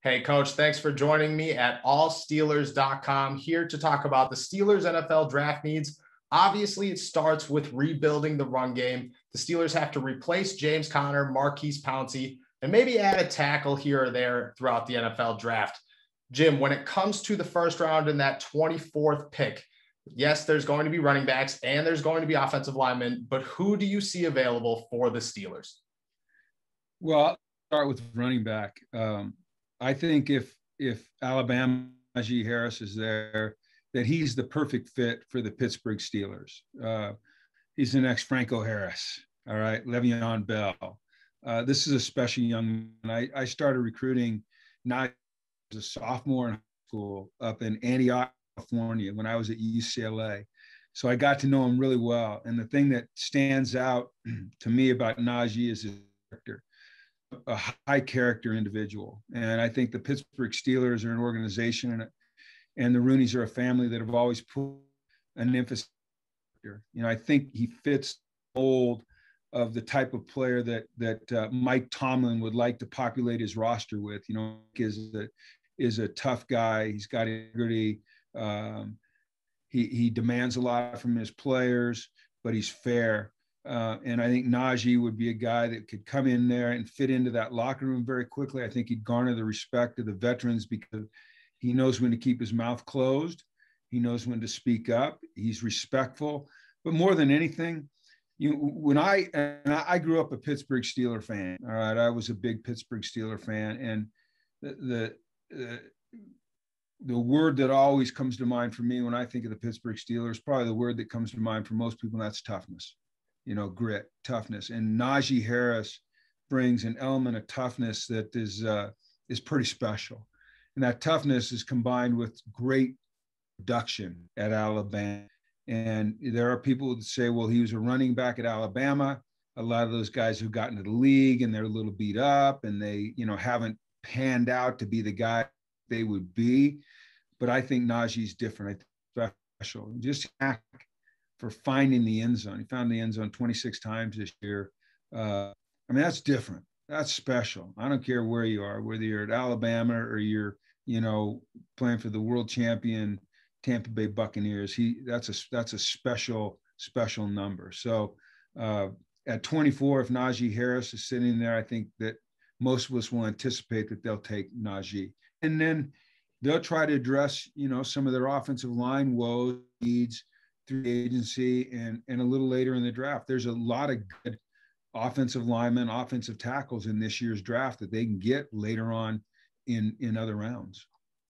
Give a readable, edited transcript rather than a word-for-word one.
Hey, Coach, thanks for joining me at allsteelers.com here to talk about the Steelers' NFL draft needs. Obviously, it starts with rebuilding the run game. The Steelers have to replace James Conner, Marquise Pouncey, and maybe add a tackle here or there throughout the NFL draft. Jim, when it comes to the first round and that 24th pick, yes, there's going to be running backs and there's going to be offensive linemen, but who do you see available for the Steelers? Well, I'll start with running back. I think if Alabama Najee Harris is there, that he's the perfect fit for the Pittsburgh Steelers. He's the next Franco Harris. All right, Le'Veon Bell. This is a special young man. I started recruiting not as a sophomore in high school up in Antioch, California, when I was at UCLA. So I got to know him really well. And the thing that stands out to me about Najee is his character. A high character individual. And I think the Pittsburgh Steelers are an organization and the Rooneys are a family that have always put an emphasis here. I think he fits the mold of the type of player that Mike Tomlin would like to populate his roster with. Is a tough guy. He's got integrity. He demands a lot from his players, but he's fair. And I think Najee would be a guy that could come in there and fit into that locker room very quickly. I think he'd garner the respect of the veterans because he knows when to keep his mouth closed. He knows when to speak up. He's respectful. But more than anything, when I grew up a Pittsburgh Steeler fan. All right, I was a big Pittsburgh Steeler fan, and the word that always comes to mind for me when I think of the Pittsburgh Steelers, probably the word that comes to mind for most people, and that's toughness. Grit, toughness. And Najee Harris brings an element of toughness that is pretty special. And that toughness is combined with great production at Alabama. And there are people that say, well, he was a running back at Alabama. A lot of those guys who got into the league and they're a little beat up and they, haven't panned out to be the guy they would be. But I think Najee's different. I think special. Just for finding the end zone. He found the end zone 26 times this year. That's different. That's special. I don't care where you are, whether you're at Alabama or you're, playing for the world champion Tampa Bay Buccaneers. That's a special number. So at 24, if Najee Harris is sitting there, I think that most of us will anticipate that they'll take Najee. And then they'll try to address, some of their offensive line woes, needs, through the agency and a little later in the draft. There's a lot of good offensive linemen, offensive tackles in this year's draft that they can get later on in other rounds.